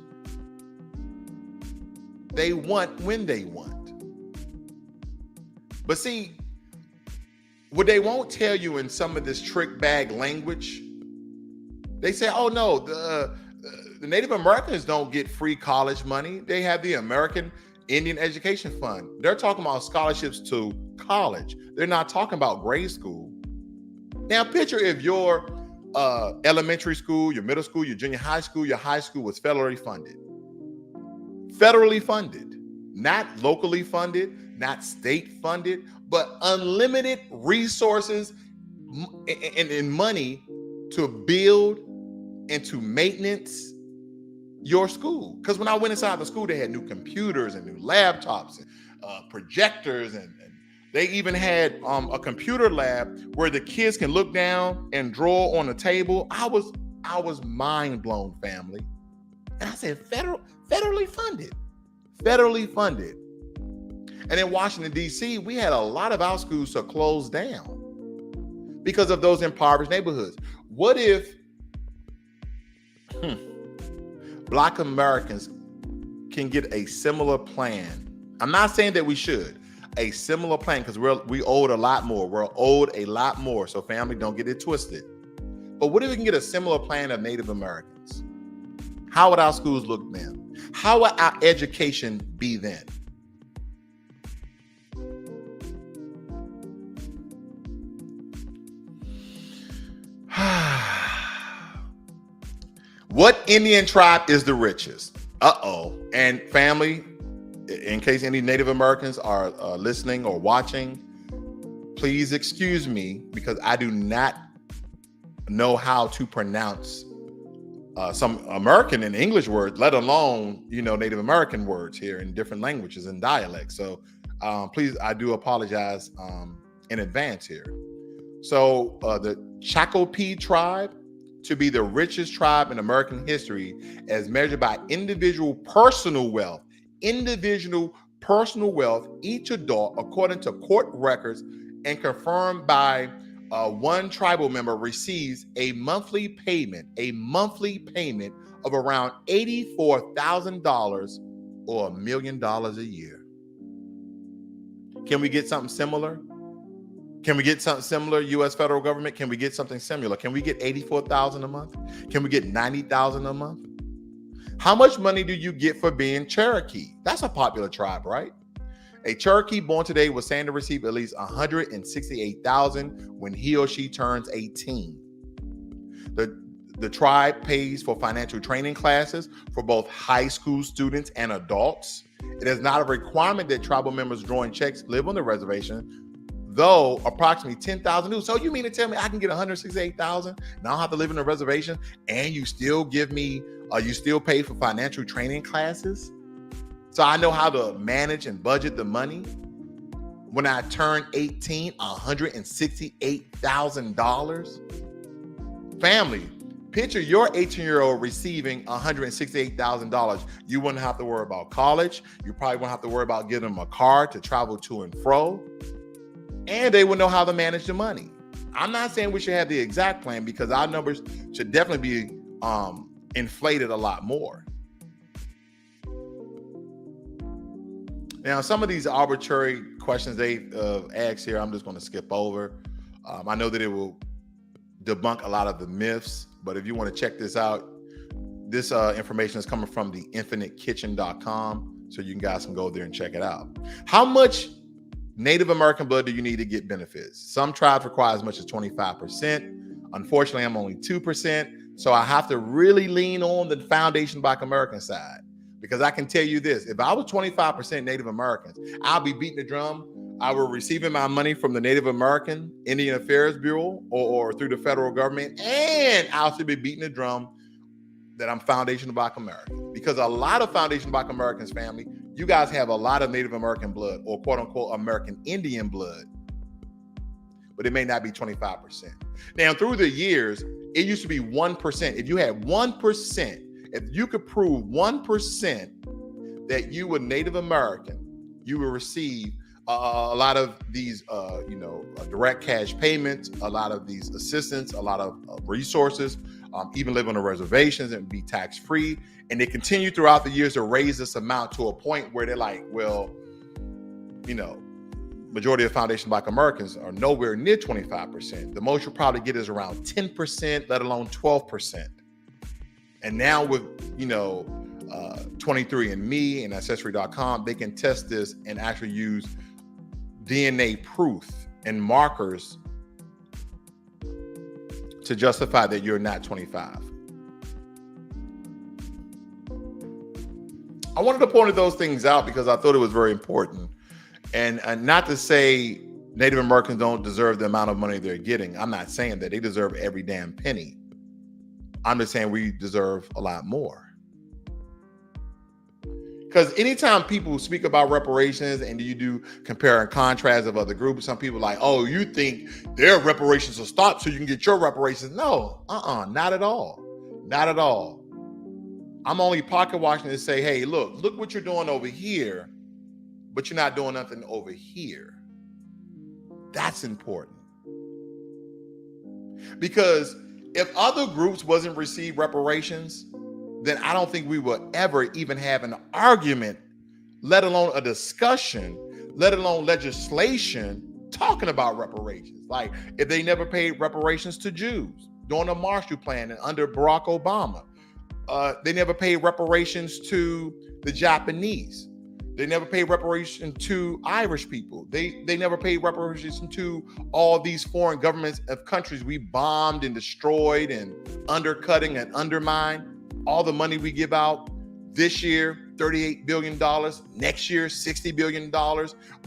they want, when they want. But see, what they won't tell you in some of this trick bag language, they say, oh, no, the Native Americans don't get free college money. They have the American Indian Education Fund. They're talking about scholarships to college. They're not talking about grade school. Now, picture if your elementary school, your middle school, your junior high school, your high school was federally funded. Federally funded, not locally funded, not state funded, but unlimited resources and money to build and to maintenance your school. Because when I went inside the school, they had new computers and new laptops and projectors, and they even had a computer lab where the kids can look down and draw on the table. I was mind blown, family. And I said, federally funded. And in Washington, D.C., we had a lot of our schools to close down because of those impoverished neighborhoods. What if Black Americans can get a similar plan? I'm not saying that we should. A similar plan, because we owed a lot more. We're owed a lot more. So family, don't get it twisted. But what if we can get a similar plan of Native Americans? How would our schools look then? How would our education be then? What Indian tribe is the richest? And family, in case any Native Americans are listening or watching, please excuse me because I do not know how to pronounce some American and English words, let alone, Native American words here in different languages and dialects. So please, I do apologize in advance here. So the Chakopee tribe to be the richest tribe in American history as measured by individual personal wealth, each adult, according to court records and confirmed by one tribal member, receives a monthly payment of around $84,000 or $1 million a year. Can we get something similar? U.S. federal government? Can we get something similar? Can we get $84,000 a month? Can we get $90,000 a month? How much money do you get for being Cherokee? That's a popular tribe, right? A Cherokee born today will stand to receive at least $168,000 when he or she turns 18. The tribe pays for financial training classes for both high school students and adults. It is not a requirement that tribal members drawing checks live on the reservation, though approximately 10,000 do. So you mean to tell me I can get $168,000 and I don't have to live in a reservation, and you still give me, you still pay for financial training classes? So I know how to manage and budget the money. When I turn 18, $168,000. Family, picture your 18-year-old receiving $168,000. You wouldn't have to worry about college. You probably wouldn't have to worry about getting them a car to travel to and fro. And they would know how to manage the money. I'm not saying we should have the exact plan because our numbers should definitely be inflated a lot more. Now, some of these arbitrary questions they asked here, I'm just going to skip over. I know that it will debunk a lot of the myths, but if you want to check this out, this information is coming from the infinitekitchen.com, so you guys can go there and check it out. How much Native American blood do you need to get benefits? Some tribes require as much as 25%. Unfortunately, I'm only 2%. So I have to really lean on the Foundation Black American side, because I can tell you this: if I was 25% Native Americans, I'll be beating the drum. I will receiving my money from the Native American Indian Affairs Bureau or through the federal government, and I'll still be beating the drum that I'm Foundation Black American, because a lot of Foundation Black Americans, family, you guys have a lot of Native American blood or quote unquote American Indian blood, but it may not be 25%. Now, through the years, it used to be 1%. If you had 1%, if you could prove 1% that you were Native American, you will receive a lot of these, direct cash payments, a lot of these assistance, a lot of resources, even live on the reservations and be tax-free. And they continue throughout the years to raise this amount to a point where they're like, well, majority of Foundation Black Americans are nowhere near 25%. The most you'll probably get is around 10%, let alone 12%. And now with, 23andMe and Ancestry.com, they can test this and actually use DNA proof and markers to justify that you're not 25. I wanted to point those things out because I thought it was very important. And not to say Native Americans don't deserve the amount of money they're getting. I'm not saying that. They deserve every damn penny. I'm just saying we deserve a lot more. Because anytime people speak about reparations and you do compare and contrast of other groups, some people are like, oh, you think their reparations will stop so you can get your reparations. No, not at all. Not at all. I'm only pocket watching to say, hey, look what you're doing over here, but you're not doing nothing over here. That's important. Because if other groups wasn't receive reparations, then I don't think we will ever even have an argument, let alone a discussion, let alone legislation talking about reparations. Like if they never paid reparations to Jews during the Marshall Plan and under Barack Obama, they never paid reparations to the Japanese. They never paid reparations to Irish people. They never paid reparations to all these foreign governments of countries we bombed and destroyed and undercutting and undermined. All the money we give out this year, $38 billion, next year, $60 billion.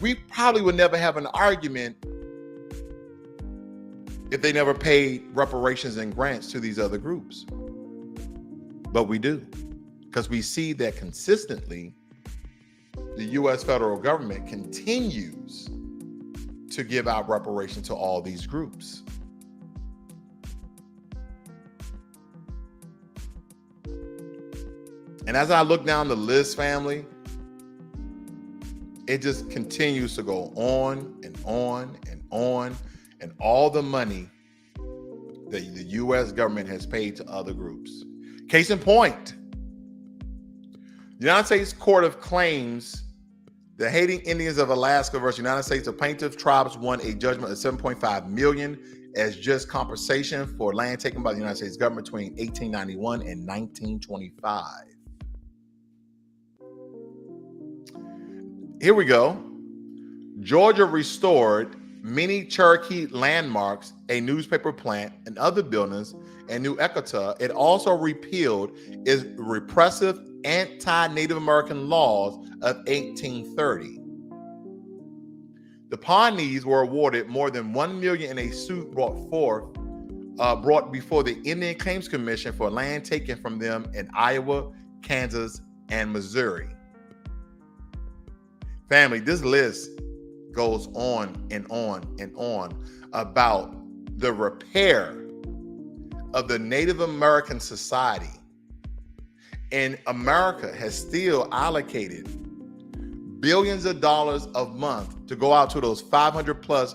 We probably would never have an argument if they never paid reparations and grants to these other groups. But we do, because we see that consistently the U.S. federal government continues to give out reparations to all these groups. And as I look down the list, family, it just continues to go on and on and on. And all the money that the U.S. government has paid to other groups. Case in point, the United States Court of Claims, the Haitian Indians of Alaska versus United States, the plaintiff tribes won a judgment of $7.5 million as just compensation for land taken by the United States government between 1891 and 1925. Here we go. Georgia restored many Cherokee landmarks, a newspaper plant, and other buildings in New Ecota. It also repealed its repressive anti-Native American laws of 1830. The Pawnees were awarded more than $1 million in a suit brought before the Indian Claims Commission for land taken from them in Iowa, Kansas, and Missouri. Family, this list goes on and on and on about the repair of the Native American society. And America has still allocated billions of dollars a month to go out to those 500 plus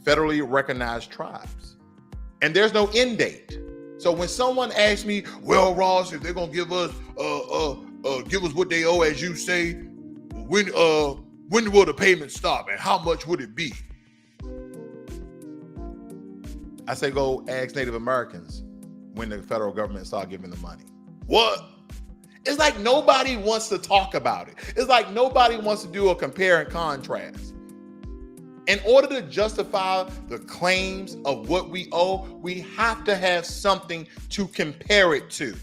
federally recognized tribes. And there's no end date. So when someone asks me, well, Ross, if they're gonna give us what they owe, as you say, when will the payment stop and how much would it be? I say go ask Native Americans when the federal government start giving the money. What? It's like nobody wants to talk about it. It's like nobody wants to do a compare and contrast. In order to justify the claims of what we owe, we have to have something to compare it to.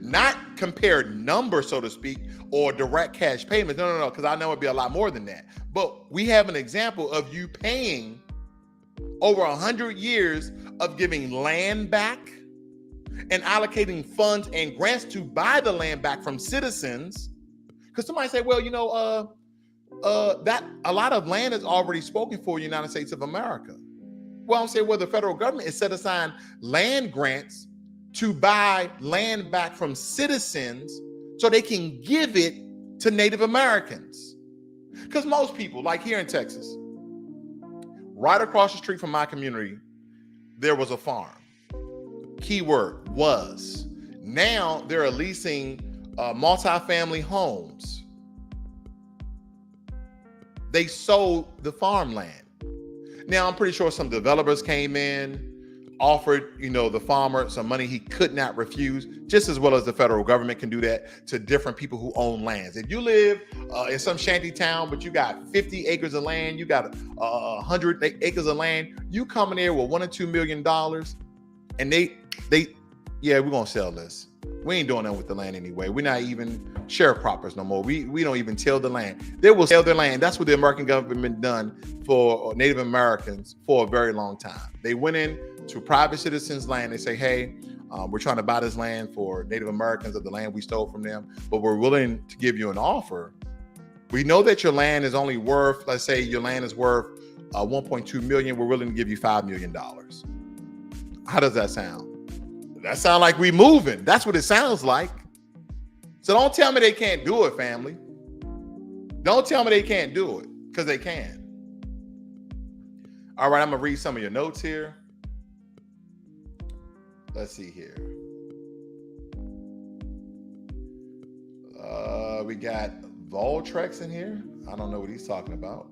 Not compare numbers, so to speak, or direct cash payments. No, because I know it'd be a lot more than that. But we have an example of you paying over 100 years of giving land back and allocating funds and grants to buy the land back from citizens. Because somebody say, well, that a lot of land is already spoken for in the United States of America. Well, I'm saying, well, the federal government is set aside land grants to buy land back from citizens so they can give it to Native Americans. Because most people, like here in Texas, right across the street from my community, there was a farm. Keyword was. Now they're leasing multifamily homes. They sold the farmland. Now I'm pretty sure some developers came in, offered, the farmer some money he could not refuse, just as well as the federal government can do that to different people who own lands. If you live in some shanty town, but you got 50 acres of land, you got 100 acres of land, you come in there with $1 or $2 million, and yeah, we're gonna sell this. We ain't doing that with the land anyway. We're not even sharecroppers no more. We don't even till the land. They will sell their land. That's what the American government done for Native Americans for a very long time. They went in to private citizens' land. They say, hey, we're trying to buy this land for Native Americans of the land we stole from them, but we're willing to give you an offer. We know that your land is only worth, let's say your land is worth 1.2 million. We're willing to give you $5 million. How does that sound? That sounds like we moving. That's what it sounds like. So don't tell me they can't do it, family. Don't tell me they can't do it, because they can. All right, I'm going to read some of your notes here. Let's see here. We got Voltrex in here. I don't know what he's talking about.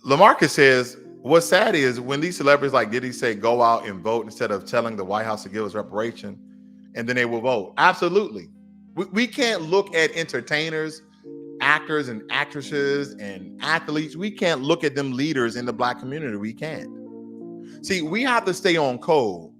Lamarcus says, what's sad is when these celebrities like Diddy say go out and vote instead of telling the White House to give us reparation, and then they will vote. Absolutely. We can't look at entertainers, actors and actresses and athletes. We can't look at them leaders in the Black community. We can't. See, we have to stay on code.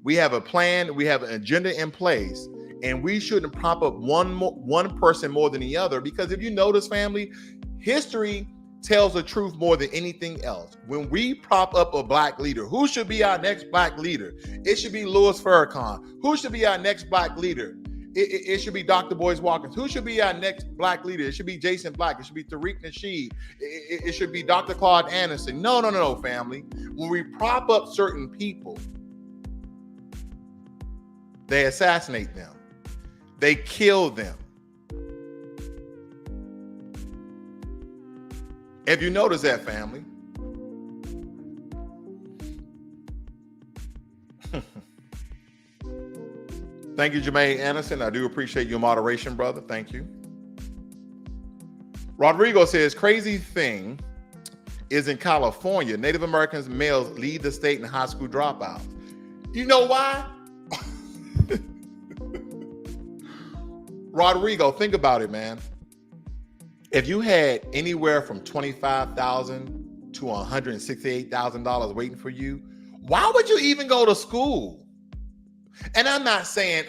We have a plan. We have an agenda in place, and we shouldn't prop up one person more than the other, because if you notice, family, history tells the truth more than anything else. When we prop up a Black leader, who should be our next Black leader? It should be Louis Farrakhan. Who should be our next Black leader? It should be Dr. Boyce Watkins. Who should be our next Black leader? It should be Jason Black. It should be Tariq Nasheed. It should be Dr. Claude Anderson. No, family. When we prop up certain people, they assassinate them. They kill them. If you notice that, family. Thank you, Jermaine Anderson. I do appreciate your moderation, brother. Thank you. Rodrigo says, crazy thing is in California, Native Americans males lead the state in high school dropouts. You know why? Rodrigo, think about it, man. If you had anywhere from $25,000 to $168,000 waiting for you, why would you even go to school? And I'm not saying,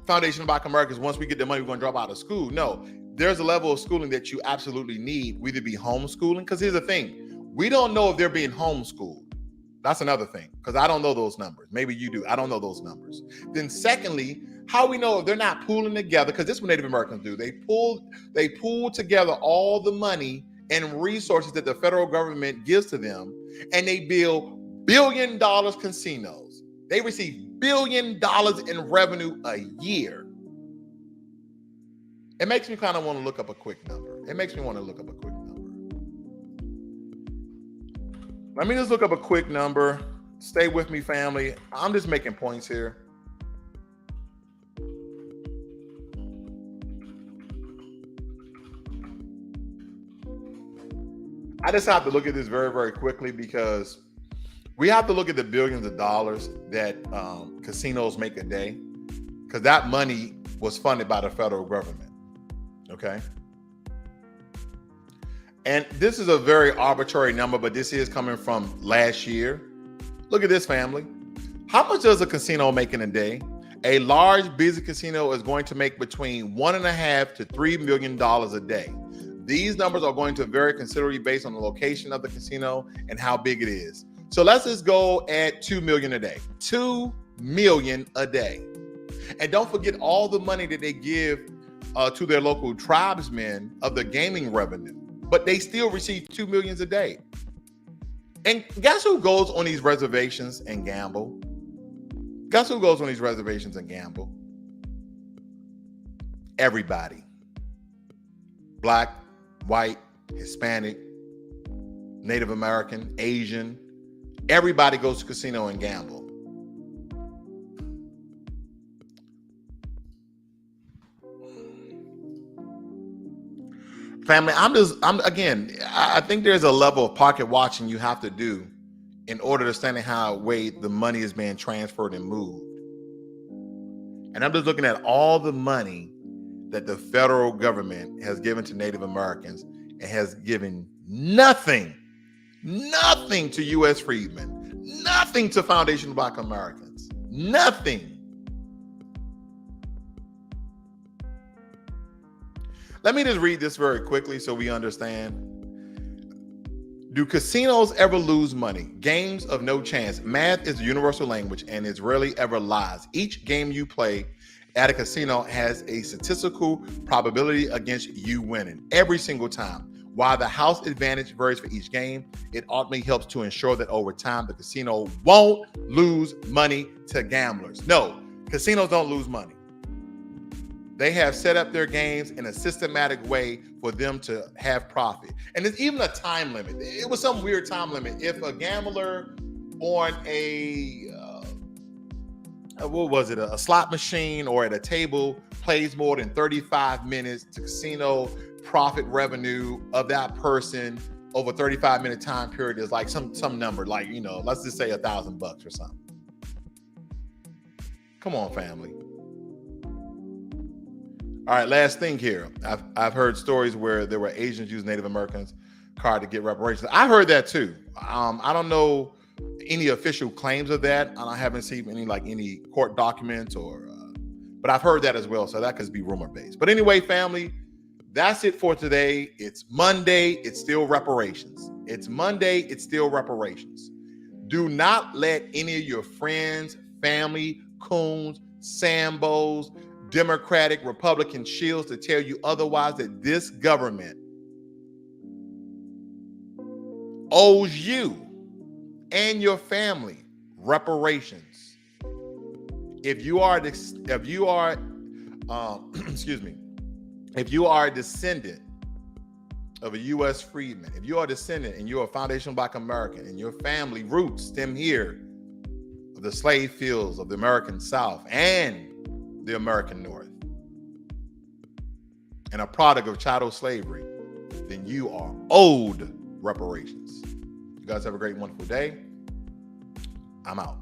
Foundation of Black Americans, once we get the money, we're going to drop out of school. No, there's a level of schooling that you absolutely need. We either be homeschooling, because here's the thing. We don't know if they're being homeschooled. That's another thing, because I don't know those numbers. Maybe you do. I don't know those numbers. Then secondly, how we know if they're not pooling together, because this is what Native Americans do. They pool together all the money and resources that the federal government gives to them, and they build $1 billion casinos. They receive $1 billion in revenue a year. It makes me kind of want to look up a quick number. Let me just look up a quick number. Stay with me, family. I'm just making points here. I just have to look at this very, very quickly, because we have to look at the billions of dollars that casinos make a day, because that money was funded by the federal government. Okay. And this is a very arbitrary number, but this is coming from last year. Look at this, family. How much does a casino make in a day? A large busy casino is going to make between $1.5 to $3 million a day. These numbers are going to vary considerably based on the location of the casino and how big it is. So let's just go at $2 million a day. $2 million a day. And don't forget all the money that they give to their local tribesmen of the gaming revenue. But they still receive $2 million a day. And guess who goes on these reservations and gamble? Everybody. Black, white, Hispanic, Native American, Asian. Everybody goes to casino and gamble. Family, I think there's a level of pocket watching you have to do in order to understand how way the money is being transferred and moved. And I'm just looking at all the money that the federal government has given to Native Americans and has given nothing to U.S. freedmen, nothing to Foundation of Black Americans, nothing. Let me just read this very quickly so we understand. Do casinos ever lose money? Games of no chance. Math is a universal language and it rarely ever lies. Each game you play at a casino has a statistical probability against you winning every single time. While the house advantage varies for each game, it ultimately helps to ensure that over time, the casino won't lose money to gamblers. No, casinos don't lose money. They have set up their games in a systematic way for them to have profit. And there's even a time limit. It was some weird time limit. If a gambler on a slot machine or at a table plays more than 35 minutes, the casino profit revenue of that person over 35-minute time period is like some number, like, let's just say $1,000 or something. Come on, family. All right, last thing here. I've heard stories where there were Asians use Native Americans' card to get reparations. I heard that too. I don't know any official claims of that. I haven't seen any court documents but I've heard that as well. So that could be rumor based. But anyway, family, that's it for today. It's Monday. It's still reparations. It's Monday. It's still reparations. Do not let any of your friends, family, coons, Sambos, Democratic, Republican shills to tell you otherwise, that this government owes you and your family reparations. If you are if you are a descendant of a U.S. freedman, if you are a descendant and you're a foundational Black American and your family roots stem here of the slave fields of the American South and the American North, and a product of chattel slavery, then you are owed reparations. You guys have a great, wonderful day. I'm out.